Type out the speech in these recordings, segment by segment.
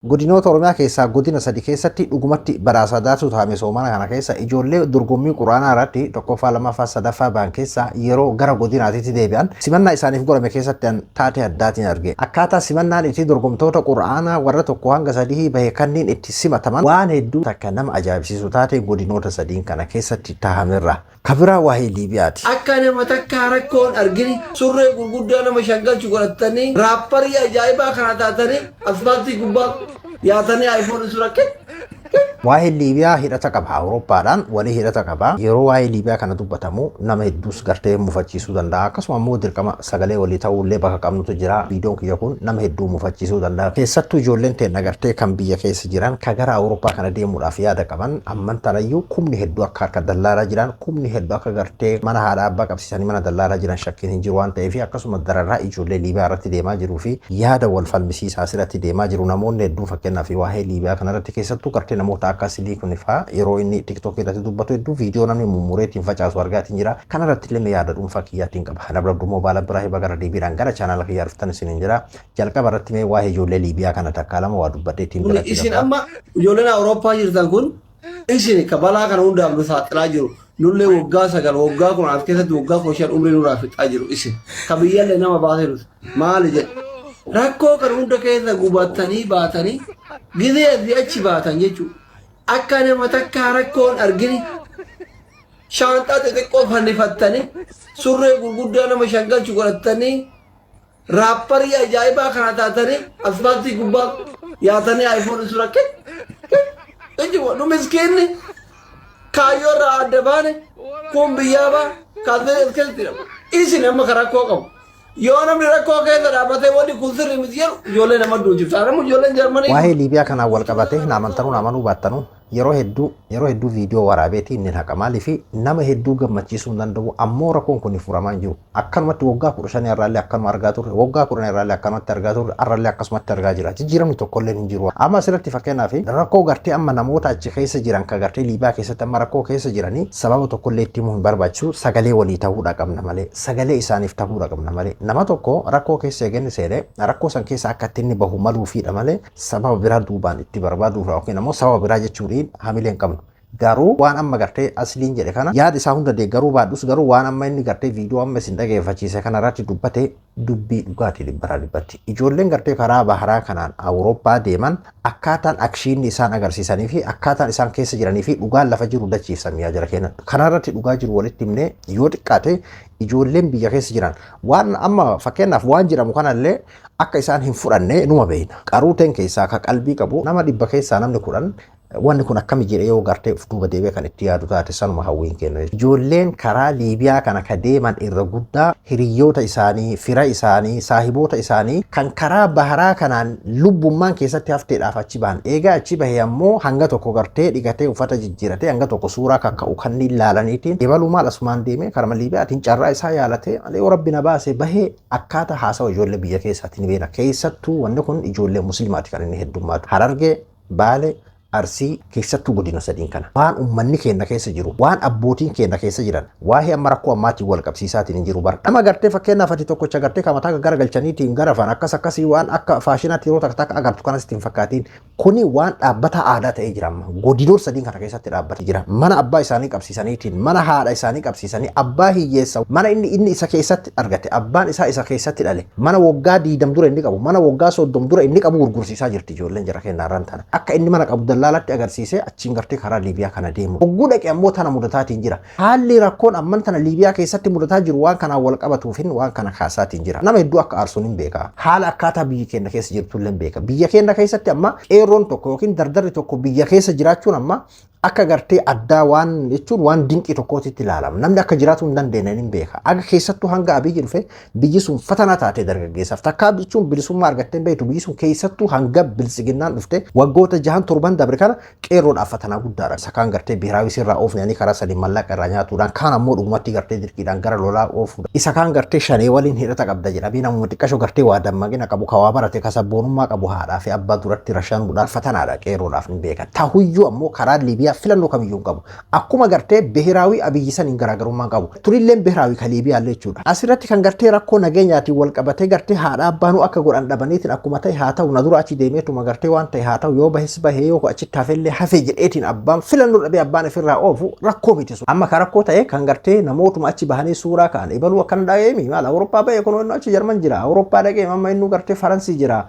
Godinoota Oromiyaa keessaa godina sadii keessatti dhugumatti badhaasadaatu taa'ame soomana kana keessa ijoollee dorgommii quraanaa irratti tokkoffaa lammaffaa sadaffaa ba'an keessa yeroo gara godinaatiitti deebi'an simannaa isaaniif godhame keessatti taatee addaatiin arge. Akkaataa simannaan itti dorgomtoota quraanaa warra tokko hanga sadii bahe kanneen itti simataman waan hedduu takka nama ajaa'ibsiisu taatee godinoota sadiin kana keessatti taa'amerra. Kabiraa waa'ee Liibiyaati. Akka nama takka rakkoon argini surree gurguddaa nama shaggalchu godhatanii raapparii ajaa'ibaa kana taatanii asfaaltii gubbaa yaatanii iPhone surakke. Waa'ee Liibiyaa hidhata qaba Awurooppaadhaan walii hidhata qaba. Yeroo waa'ee Liibiyaa kana dubbatamu nama hedduus gartee mufachiisuu danda'a. Akkasuma immoo dirqama sagalee walii ta'uullee bakka qabnutu jira. Viidiyoon kiyya kun nama hedduu mufachiisuu danda'a. Keessattuu ijoolleen teenya gartee kan biyya keessa jiran kan gara Awurooppaa kana deemuudhaaf yaada qaban amman tanayyuu kumni hedduu akka harka dallaalaa jiran kumni hedduu akka gartee mana haadha abbaa qabsiisanii mana dallaalaa jiran shakkiin hin jiru waan ta'eef akkasuma dararraa ijoollee Liibiyaa irratti deemaa jiruu fi yaada wal falmisiisaa asirratti deemaa jiru namoonni hedduu fakkeenyaaf waa'ee Liibiyaa kanarratti keessattuu gartee namoota akka silii kun faa yeroo inni TikTok irratti dubbatu hedduu viidiyoo namni mummureetiin facaasu argaatiin jira. Kana irratti illee yaada dhuunfaa kiyyaatiin qaba. Nabra Mobaala biraa hiba gara deebiidhaan gara chaanaala kiyyaa dhuftan isin jira. Jalqaba irratti mee waa'ee ijoollee Liibiyaa kana takkaa lama waa dubbadheetiin jira. Isin amma ijoolleen Awurooppaa jirtan kun isin kabalaa kana hundaaf nu saaxilaa jiru. Nullee waggaa sagal waggaa kun as keessatti waggaa kun shan umrii nurraa fixaa jiru isin. Kabiyyallee nama baasee nuti maali jedhe. Rakkoo kan hunda keessa gubattanii baatanii gizee achi baatan jechuudha. Akka nama takka rakkoon argini shaanxaa xixiqqoo fannifattanii surree gurguddaa nama shaggalchu godhatanii raapparii ajaa'ibaa kana taatanii asfaaltii gubbaa yaatanii iPhone surakke. Nu miskiinni kaayyoo irraa adda baane kun biyyaa baa kaasee as keessatti hidhama. Isin amma kan rakkoo qabu. Yoo namni rakkoo keessa dhaabbatee wanti kun sirrii miti jedhu ijoollee nama duujibsa. Anamu ijoolleen Jarmanii. Waa'ee Liibiyaa kanaan wal qabatee naamantanuu naamanuu baattanuu yeroo hedduu viidiyoo waraabeetii inni haqa maalii fi nama hedduu gammachiisuu hin danda'u ammoo rakkoon kun furamaa hin jiru. Akkanumatti waggaa 15 irraallee akkanuma argaa turre waggaa 10 irraallee akkanumatti argaa turre arraallee akkasumatti argaa jira. Jijjiiramni tokkollee hin jiru. Amma asirratti fakkeenyaaf rakkoo gartee amma namoota achi keessa jiran kan gartee Liibiyaa keessatti amma rakkoo keessa jiranii sababa tokkollee itti himuu hin barbaachisu sagalee walii ta'uudha qabna malee sagalee isaaniif ta'uudha qabna malee nama tokko rakkoo keessa eegani seene rakkoo san keessa akka inni bahu maluufiidha malee sababa biraa duubaan itti barbaaduuf yookiin ammoo sababa biraa jechuudha. Hamileen qabnu garuu waan amma gartee asliin jedhe kana yaada isaa hunda deeggaruu baadhus garuu waan amma inni gartee viidiyoo amma isin dhageeffachiise kana irratti dubbate dubbii dhugaatii dhibbaraa dhibbatti ijoolleen gartee karaa baharaa kanaan Awurooppaa deeman akkaataan akshiinni isaan agarsiisanii fi akkaataan isaan keessa jiranii fi dhugaan lafa jiru dachiifsamee jira kennan kana irratti dhugaa jiru walitti himnee yoo xiqqaate ijoolleen biyya keessa jiran waan amma fakkeenyaaf waan jedhamu kanallee akka isaan hin fudhanne numa beekna qaruuteen keessaa ka qalbii qabu nama 100 keessaa namni 10 wanni kun akkami jedhee yoo gartee of duuba deebi'ee kan itti yaadu taate sanuma hawwiin kennu. Ijoolleen karaa Liibiyaa kana ka deeman irra guddaa hiriyyoota isaanii, fira isaanii, saahiboota isaanii kan karaa baharaa kanaan lubbummaan keessatti hafteedhaaf achi bahan. Eegaa achi bahee ammoo hanga tokko gartee dhigatee uffata jijjiiratee hanga tokko suuraa kakka'u kan ilaalaniitiin ibaluu maal asumaan deemee karama Liibiyaatiin carraa isaa yaalatee malee rabbi na baasee bahee akkaataa haasawa ijoollee biyya keessaatiin beena. Keessattuu wanni kun ijoollee musliimaati kan inni heddummaatu. Harargee, Baalee, Arsii keessattuu godina sadiin kana waan ummanni keenya keessa jiru waan abbootiin keenya keessa jiran waa'ee amma rakkoo ammaatiin wal qabsiisaatiin hin jiru bar nama gartee fakkeenyaaf ati tokkocha gartee kamataa gara galchaniitiin gara afaan akkasii waan akka faashinaatti yeroo takka agartu kanas ittiin fakkaatiin kuni waan dhaabbata aadaa ta'ee jira amma godinoota sadiin kana keessatti dhaabbate jira mana abbaa isaanii qabsiisaniitiin mana haadha isaanii qabsiisanii abbaa hiyyeessa mana inni isa keessatti argate abbaan isaa isa keessatti dhale mana waggaa 20 dura inni qabu mana waggaa 30 dura inni qabu gurgursiisaa jirti ijoolleen jara keenyaarraan tana akka inni mana qabu dallaalatti agarsiisee achiin gartee karaa Liibiyaa kana deemu. Ogguu dhaqee ammoo tana mudataatiin jira. Haalli rakkoon amman tana Liibiyaa keessatti mudataa jiru waan kanaan wal qabatuufin waan kana kaasaatiin jira. Nama hedduu akka aarsuun hin beeka. Haala akkaataa biyya keenya keessa jirtullee hin beeka. Biyya keenya keessatti amma qeerroon tokko yookiin dardarri tokko biyya keessa jiraachuun amma akka gartee addaa waan jechuun waan dinqii tokkootitti ilaalama. Namni akka jiraatu hin dandeenye hin beeka. Aga keessattuu hanga abiyyi dhufe biyyi sun fatanaa taatee dargaggeessaaf takkaa jechuun bilisummaa argattee beektu biyyi sun keessattuu hanga bilisiginnaan dhufte waggoota 6-7 dabre kana qeerroodhaaf fatanaa guddaadha. Isa kaan gartee biiraawii sirraa oofnanii karaa sadiin mallaqa irraa nyaatuudhaan kaan ammoo dhugumatti gartee dirqiidhaan gara lolaa oofuudha. Isa kaan gartee shanee waliin hidhata qabda jedha. Bii namuma xiqqashoo gartee waa dammaqina qabu kawaa barate kasabboonummaa qabu haadhaa fi abbaa duratti rashaanuudhaan fatanaadha qeerroodhaaf hin beeka. Tahuyyuu ammoo karaa Liibiyaa liibiyaa filannoo kamiyyuu qabu akkuma gartee bihiraawi abiyyisan hin garaagarummaa qabu turilleen bihiraawi ka liibiyaa jechuudha asirratti kan gartee rakkoo nageenyaatiin wal qabatee gartee haadha abbaanuu akka godhan dhabaniitiin akkuma ta'e haa ta'u na dura achi deemeetuma gartee waan ta'e haa ta'u yoo bahis bahee yoo achitti hafellee hafee jedheetiin abbaan filannoo dhabee abbaan ofirraa oofu rakkoo miti sun amma ka rakkoo ta'e kan gartee namootuma achi bahanii suuraa ka'an ibaluu akkan dhageemi maal awurooppaa bahee kun achi jarman jira awurooppaa dhagee amma inni gartee faransii jira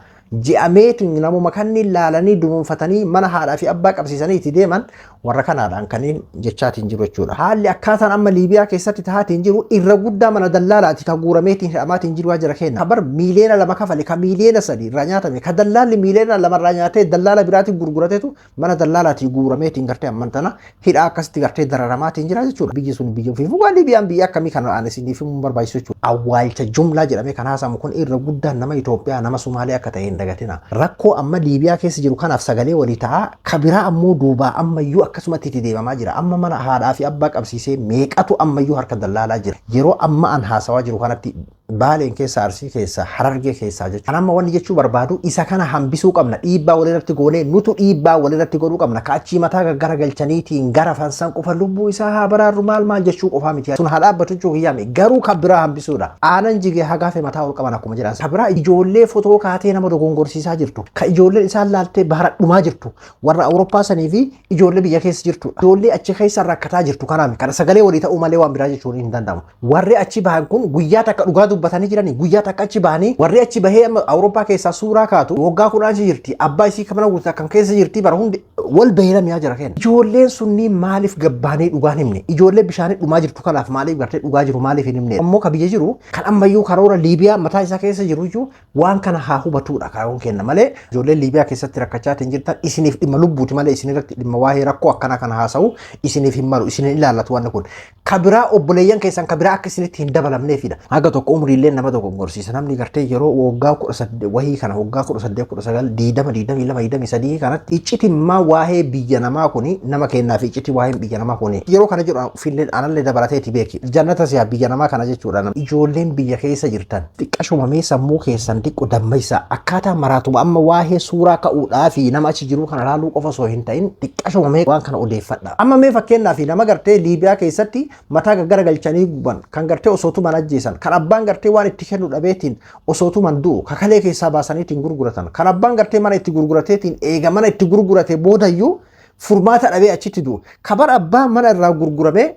ji'ameetiin namuma kanni laalanii dunuunfatanii mana haadhaa fi abbaa qabsiisanii itti deeman warra kanaadhaan kanneen jechaatiin jiru jechuudha. Haalli akkaataan amma Liibiyaa keessatti tahaatiin jiru irra guddaa mana dallaalaati ka guurameetiin hidhamaatiin jiru jira kenna. Kabar miiliyoona 2 kafale ka miiliyoona 3 irraa nyaatame ka dallaalli miiliyoona 2 irraa nyaatee dallaala biraatiin gurgurateetu mana dallaalaati guurameetiin gartee ammantana hidhaa akkasitti gartee dararamaatiin jira jechuudha. Biyyi sun biyya ofii fuugaa Liibiyaan biyya akkamii kana aanesiniif hin barbaachisu jechuudha. Awwaalcha jumlaa jedhamee kan haasamu kun irra guddaan nama Itoophiyaa nama Somaaliyaa akka ta'e hin dagatina. Rakkoo amma Liibiyaa keessa jiru kanaaf sagalee walii ta'a kabiraa ammoo duubaa ammayyuu akkasumatti itti deemamaa jira. Amma mana haadhaa fi abbaa qabsiisee meeqatu ammayyuu harka dallaalaa jira. Yeroo amma an haasawaa jiru kanatti Baaleen keessa Arsii keessa Harargee keessa jechuudha. Kan amma wanni jechuu barbaadu isa kana hambisuu qabna. Dhiibbaa walirratti goonee nutu dhiibbaa walirratti godhuu qabna. Kaachii mataa gaggara galchaniitiin gara fansan qofa lubbuu isaa haa baraaru maal jechuu qofaa miti. Sun haa dhaabbatu jechuu hiyyaame garuu kan biraa hambisuudha. Aanan jigee hagaafe mataa ol qaban akkuma jedhan. Kan biraa ijoollee fotoo kaatee nama dogongorsiisaa jirtu. Ka ijoolleen isaan laaltee bahara dhumaa jirtu. Warra Awurooppaa sanii fi ijoollee biyya keessa jirtu. Ijoollee achi keessa rakkataa jirtu kanaami. Kana sagalee walii ta'uu malee waan biraa jechuun hin danda'amu. Warri achi bahan kun guyyaa takka dhugaa dubbatanii jiranii guyyaa takka achi bahanii warri achi bahee Awurooppaa keessaa suuraa kaatu waggaa 10 jirti abbaa isii kamana guutaa kan keessa jirti bara hundi wal bahee miyaa jira kenna. Ijoolleen sunni maaliif gabbaanii dhugaan himne ijoollee bishaanii dhumaa jirtu kanaaf maaliif gartee dhugaa jiru maaliif hin himne ammoo ka biyya jiru kan ammayyuu karoora Liibiyaa mataa isaa keessa jiru iyyuu waan kana haa hubatuudha karoon kenna malee ijoolleen Liibiyaa keessatti rakkachaatiin jirtan isiniif dhimma lubbuuti malee isinirratti dhimma waa'ee rakkoo akkana kana haasa'u isiniif hin malu isinin ilaallatu waan kun kabiraa obboleeyyan keessan kabiraa akka isinitti hin dabalamneefidha. Haga tokko umriillee nama dogongorsiisa namni gartee yeroo waggaa 18 wahii kana waggaa 18 19 20 22 23 kanatti iccitimmaa waa'ee biyya namaa kuni nama kennaaf icciti waa'ee biyya namaa kuni yeroo kana jedhu filleen anallee dabalateeti beeki jannata siyaa biyya namaa kana jechuudha. Ijoolleen biyya keessa jirtan xiqqashumamee sammuu keessan xiqqo dammaysa akkaataa maraatuma amma waa'ee suuraa ka'uudhaa fi nama achi jiru kana laaluu qofa osoo hin ta'in xiqqashumamee waan kana odeeffadha. Amma mee fakkeenyaaf nama gartee Liibiyaa keessatti mataa gaggara galchanii guban kan gartee osootuman ajjeesan kan abbaan gartee waan itti kennu dhabeetiin osootuman du'u kakalee keessaa baasaniitiin gurguratan kan abbaan gartee mana itti gurgurateetiin eega mana itti gurgurate boodayyuu furmaata dhabee achitti du'u kabar abbaan mana irraa gurguramee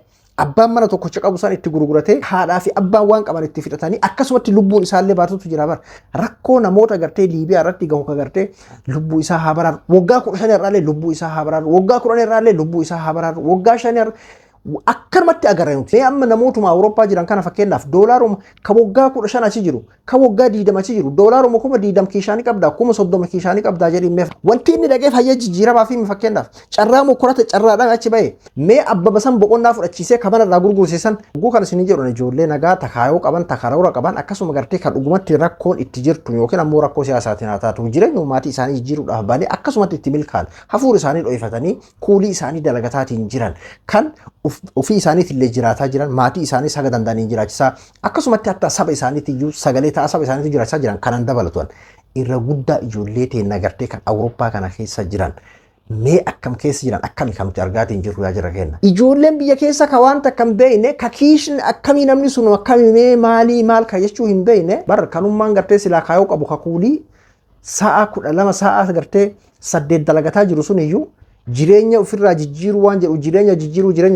abbaan mana tokkocha qabu san itti gurguratee haadhaa fi abbaan waan qaban itti fidhatanii akkasumatti lubbuun isaallee baatutu jira bar rakkoo namoota gartee Liibiyaa irratti gahu ka gartee lubbuu isaa haa baraaru waggaa 15 irraallee lubbuu isaa haa baraaru waggaa 10 irraallee lubbuu isaa haa baraaru waggaa 5 akkanumatti agarreemuti. Amma namootuma Awurooppaa jiran kana fakkeenyaaf doolaaruma ka waggaa 15 achi jiru ka waggaa 20 achi jiru doolaaruma 20 kiishaanii qabda 30 kiishaanii qabda jedhimee wanti inni dhagee fayyaa jijjiiramaa fi fakkeenyaaf carraa mukkurata carraadhaan achi bahe mee abbaba san boqonnaa fudhachiisee ka mana irraa gurgursiisan guu kan isin jedhu ijoollee nagaa takaayoo qaban takaroora qaban akkasuma gartee kan dhugumatti rakkoon itti jirtu yookiin ammoo rakkoo siyaasaatiin haa taatu jireenya ummaatii isaanii jijjiiruudhaaf baanii akkasumatti itti milkaan hafuura isaanii dho'ifatanii kuulii isaanii dalagataatiin jiran kan ofii isaaniitillee jiraataa jiran maatii isaanii saga danda'anii jiraachisaa akkasumatti hatta saba isaaniitiyyuu sagalee ta'a saba isaaniitti jiraachisaa jiran kanan dabalatuan irra guddaa ijoollee teennaa gartee kan Awurooppaa kana keessa jiran mee akkam keessa jiran akkami kamti argaatiin jiru yaa jira kenna. Ijoolleen biyya keessa ka wanta akkam beeyne ka kiishin akkamii namni sun akkami mee maalii maal ka jechuu hin beeyne bar kanummaan gartee silaa kaayoo qabu ka kuulii sa'a 12 sa'a gartee 8 dalagataa jiru sun iyyuu jireenya ofirraa jijjiiruu waan jedhu jireenya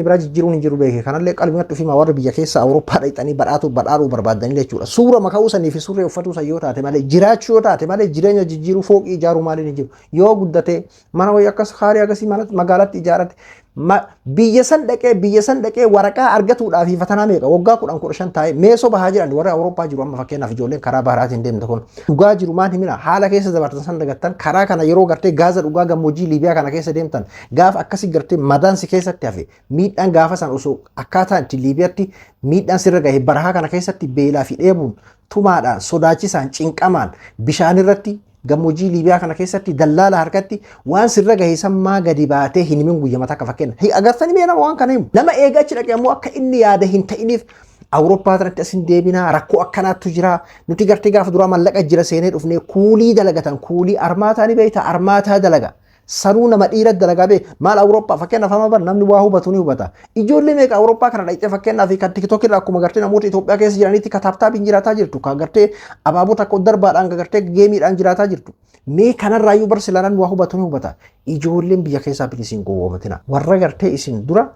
biraa jijjiiruun hin jiru beeke kanallee qalbimatti ofii warra biyya keessa Awurooppaa dhaqanii badhaadhuu barbaadanii jechuudha. Suura maka'uu sanii fi surree uffatuu san yoo taate malee jiraachuu yoo taate malee jireenya jijjiiruu fooqii ijaaruu maaliin hin jiru yoo guddatee mana wayii akkas haarii akkasii magaalatti ijaarate biyya san dhaqee waraqaa argatuudhaaf fatanaa meeqa waggaa 10-15 taa'ee meesoo bahaa jiran warra Awurooppaa jiru amma fakkeenyaaf ijoolleen karaa baharaatiin deemte kun dhugaa jiru maan himina haala keessa dabartan san dagattan karaa kana yeroo gartee gaaza dhugaa gammoojjii Liibiyaa kana keessa deemtan gaafa akkasii gartee madaansi keessatti hafe miidhaan gaafa san osoo akkaataan itti Liibiyaatti miidhaan sirra gahe barahaa kana keessatti beelaa fi dheebuun tumaadhaan sodaachisaan cinqamaan bishaan irratti gammoojjii Liibiyaa kana keessatti dallaala harkatti waan sirra gahe sammaa gadi baatee hin himin guyyaa mataa akka fakkeenya agartanii mee nama waan kana himu nama eegaa achi dhaqee ammoo akka inni yaada hin ta'iniif Awurooppaa irratti asin deebinaa rakkoo akkanaattu jira nuti gartee gaafa duraa mallaqa jira seenee dhufnee kuulii dalagatan kuulii armaataa ni beeyta armaataa dalaga sanuu nama dhiira dalagabe maal Awurooppaa fakkeenyaaf amma bar namni waa hubatu ni hubata ijoollee meeqa Awurooppaa kana dhaqxee fakkeenyaaf kan TikTok irraa akkuma gartee namoota Itoophiyaa keessa jiranitti kataaptaabiin jiraataa jirtu kan gartee abaabota akka darbaadhaan gartee geemiidhaan jiraataa jirtu mee kanarraa iyyuu bar silaanan waa hubatu ni hubata ijoolleen biyya keessaa bilisiin gowwoomatina warra gartee isin dura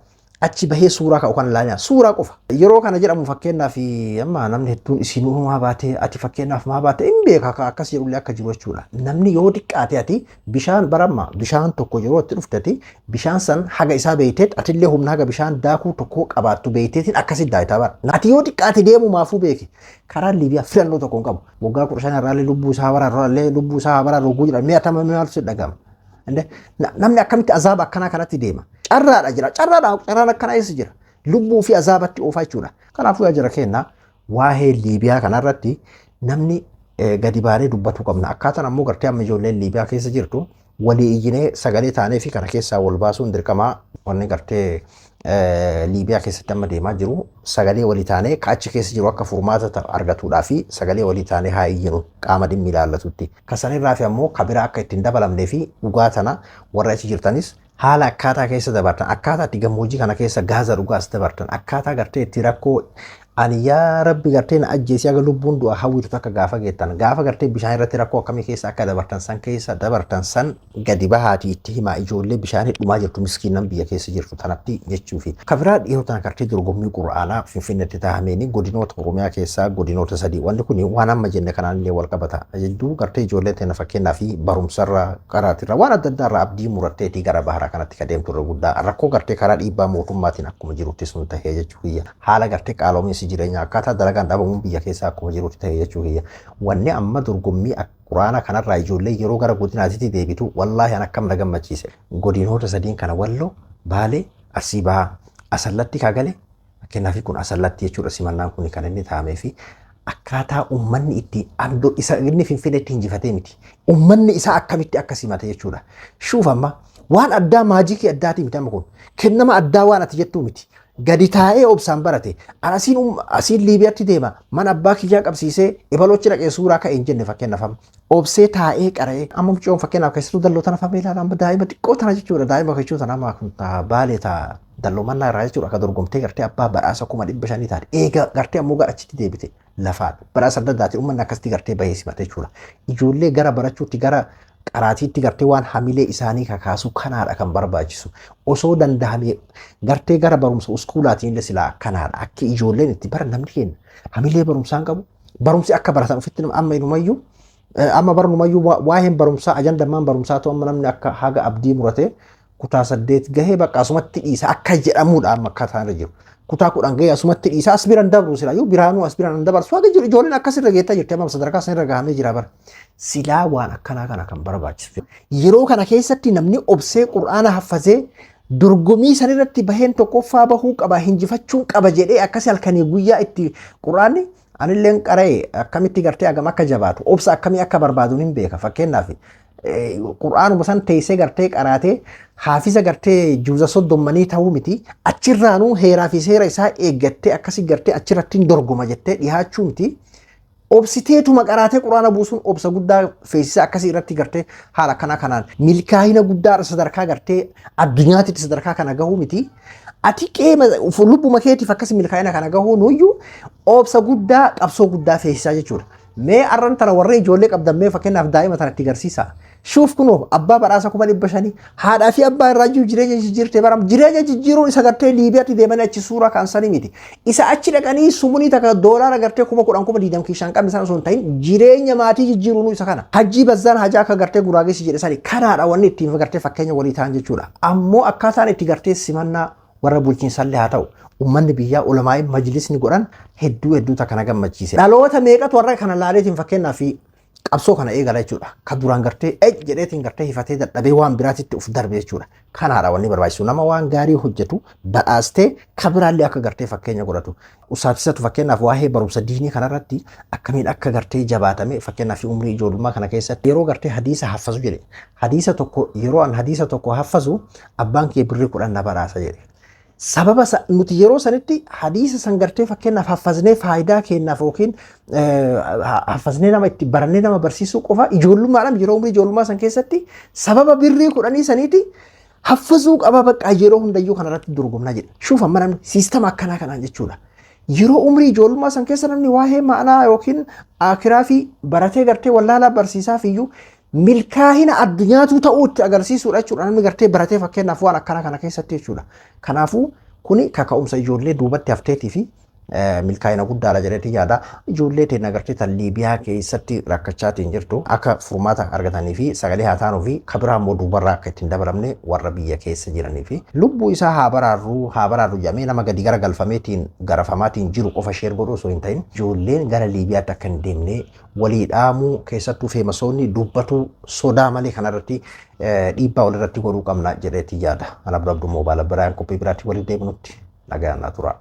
achi bahee suuraa ka'u kan ilaalina suuraa qofa yeroo kana jedhamu fakkeenyaaf amma namni hedduun isinuu maa baatee ati fakkeenyaaf maa baatee hin beeka akkas jedhullee akka jiru jechuudha namni yoo xiqqaate ati bishaan baramma bishaan tokko yeroo itti dhuftati bishaan san haga isaa beeyteet atillee humna haga bishaan daakuu tokko qabaattu beeyteetiin akkasi daayitaa bara ati yoo xiqqaate deemu maafuu beeki karaa Liibiyaa filannoo tokko hin qabu waggaa 15 irraallee lubbuu isaa waraarraallee lubbuu isaa waraarra oguu jedha mee atama mee maaltu dhagama namni akkamitti azaaba akkanaa kanatti deema carraadha jira carraan akkanaa eessa jira lubbuu fi azaabatti oofaa jechuudha kanaafuu yaa jira kenna waa'ee Liibiyaa kanarratti namni gadi baanee dubbatu qabna akkaataan ammoo gartee amma ijoolleen Liibiyaa keessa jirtu walii iyyinee sagalee taanee fi kana keessaa wal baasuun dirqamaa wanni gartee Liibiyaa keessatti amma deemaa jiru sagalee walii taanee kaachi keessa jiru akka furmaata argatuudhaa fi sagalee walii taanee haa iyyinu qaama dhimmi ilaallatutti kasanirraa fi ammoo kabiraa akka ittiin dabalamnee fi dhugaa tana warra achi jirtanis haala akkaataa keessa dabartan akkaataa itti gammoojjii kana keessa gaaza dhugaas dabartan akkaataa gartee itti rakkoo ani yaa rabbi gartee na ajjeesii aga lubbuun du'a hawwitu akka gaafa geettan gaafa gartee bishaan irratti rakkoo akkamii keessa akka dabartan san gadi bahaati itti himaa ijoollee bishaan hidhumaa jirtu miskiinan biyya keessa jirtu tanatti jechuufi kabiraa dhiyoo tana gartee dorgommii qura'aanaa finfinnetti taa'ameeni godinoota oromiyaa keessaa godinoota sadii wanni kun waan amma jenne kanaan illee wal qabata jechuun gartee ijoollee teena fakkeenyaa fi barumsarra qaraatirra waan adda addaarra abdii muratteetii gara baharaa kanatti kadeemtu irra guddaa rakkoo gartee karaa dhiibbaa mootummaatiin akkuma jirutti sun tahee jechuu haala gartee qaaloomiinsi jireenya akkaataa dalagaan dhabamuun biyya keessaa akkuma jirutti ta'e jechuu kiyya wanni amma dorgommii quraana kanarraa ijoollee yeroo gara godinaatitti deebitu wallaahi an akkam na gammachiise godinoota sadiin kana Walloo Baalee Arsii Bahaa Asallatti Kagale fakkeenyaaf kun Asallatti jechuudha simannaan kun kan inni taa'amee fi akkaataa ummanni itti abdoo isa inni Finfinneetti injifatee miti ummanni isaa akkamitti akka simate jechuudha shuuf amma waan addaa maajikii addaatii miti amma kun kennama addaa waan ati jettuu miti gadi taa'ee obsaan barate asiin Liibiyaatti deema mana abbaa kiyyaa qabsiisee ebalochi dhaqee suuraa ka'ee hin jenne fakkeenyaaf obsee taa'ee qara'ee amma mucoon fakkeenyaaf keessattuu dalloo tana famee ilaala amma daa'ima xiqqoo tana jechuudha daa'ima jechuu tana amma Baalee ta'a dalloo mannaa irraa jechuudha akka dorgomtee gartee abbaa badhaasa 500 taate eega gartee ammoo gara achitti deebite lafaan badhaasa adda addaatiin uummanni akkasitti gartee bahee simate jechuudha ijoollee gara barachuutti gara qaraatiitti gartee waan hamilee isaanii kakaasu kanaadha kan barbaachisu osoo danda'amee gartee gara barumsa uskuulaatiin illee silaa kanaadha akka ijoolleen itti baran namni kenna hamilee barumsaan qabu barumsi akka baratan ofitti amma inumayyuu amma barnumayyuu waa'een barumsaa ajandammaan barumsaatu amma namni akka haga abdii muratee kutaa 8 gahee bakka asumatti dhiisa akka jedhamuudha amma akkaataa irra jiru kutaa 10 gahee asumatti dhiisa as biran dabru silaa yoo biraanuu as biran dabarsu haga jiru ijoolleen akkasirra geettaa jirti amma sadarkaa sanirra gahamee jira bara silaa waan akkanaa kana kan barbaachisu yeroo kana keessatti namni obsee qur'aana haffazee dorgomii sanirratti baheen tokkoffaa bahuu qaba hinjifachuun qaba jedhee akkasi halkanii guyyaa itti qur'aanni anilleen qara'ee akkamitti gartee agam akka jabaatu obsa akkamii akka barbaaduun hin beeka fakkeenyaaf qur'aanuma san teessee gartee qaraatee haafiza gartee juuza soddommanii ta'uu miti achirraanuu heeraa fi seera isaa eeggattee akkasi gartee achirratti dorgoma jettee dhiyaachuu miti obsiteetuma qaraatee quraana buusuun obsa guddaa feesisa akkasii irratti gartee haala kana kanaan milkaa'ina guddaa sadarkaa gartee addunyaatti sadarkaa kana gahuu miti ati qeema lubbuma keetiif akkasii milkaa'ina kana gahuu nuyyuu obsa guddaa qabsoo guddaa feesisaa jechuudha mee arran tana warra ijoollee qabdan mee fakkeenyaaf daa'ima tanatti garsiisa shuuf kunoo abbaa badhaasa 500 haadhaa fi abbaa irraa jireenya jijjiirte baram jireenya jijjiiruun isa gartee Liibiyaatti deemanii achi suuraa kaansanii miti isa achi dhaqanii sumunii takka doolaara gartee 10,000 kiishaan qabne sana osoo hin ta'in jireenya maatii jijjiiruun isa kana hajjii bazzaan hajaa akka gartee guraageessi jedhe sani kanaadha wanni ittiin gartee fakkeenya walii ta'an jechuudha ammoo akkaataan itti gartee simannaa warra bulchiinsallee haa ta'u ummanni biyyaa ulamaa'in majlisni godhan hedduu kana gammachiise dhaloota meeqatu warra kana laaleetiin fakkeenyaa fi qabsoo kana eegala jechuudha kan duraan gartee jedheetiin gartee hifatee dadhabee waan biraatitti uf darbe jechuudha kanaadha wanni barbaachisu nama waan gaarii hojjetu badhaastee kabiraallee akka gartee fakkeenya godhatu usaafisatu fakkeenyaaf waa'ee barumsa diinii kanarratti akkamiin akka gartee jabaatame fakkeenyaaf umrii ijoollummaa kana keessatti yeroo gartee hadiisa haffazu jedhe hadiisa tokko yeroo an hadiisa tokko haffazu abbaan kee birrii 10 na badhaasa jedhe sababa nuti yeroo sanitti hadiisa san gartee fakkeenyaaf haffaznee faayidaa kennaaf yookiin haffaznee nama itti barannee nama barsiisuu qofa ijoollummaadhaan yeroo umrii ijoollummaa san keessatti sababa birrii kudhanii saniiti haffazuu qaba bakka yeroo hundayyuu kanarratti dorgomnaa jedha. Shuuf amma namni siistama akkanaa kanaan jechuudha. Yeroo umrii ijoollummaa san keessa namni waa'ee ma'anaa yookiin akiraa fi baratee gartee wallaalaa barsiisaaf iyyuu milkaa'ina addunyaatu ta'uu itti agarsiisuudha jechuudha. Namni gartee baratee fakkeenyaaf waan akkanaa kana keessatti jechuudha. Kanaafuu kuni kaka'umsa ijoollee duubatti hafteetii fi milkaa'ina guddaadha jedheeti yaada. Ijoollee teenya gartee tan Liibiyaa keessatti rakkachaatiin jirtu akka furmaata argatanii fi sagalee haa taanuu fi kabiraa immoo duubarraa akka ittiin dabalamne warra biyya keessa jiranii fi lubbuu isaa haa baraarru jedhamee nama gadi gara galfameetiin garafamaatiin jiru qofa sheer godhuu osoo hin ta'in ijoolleen gara Liibiyaatti akka hin deemne walii dhaamuu keessattuu feemasoonni dubbatu sodaa malee kanarratti dhiibbaa walirratti godhuu qabna jedheeti yaada. Ana Abduu Moobaala biraan qophii biraatti waliin deebinutti nagaan naa tura.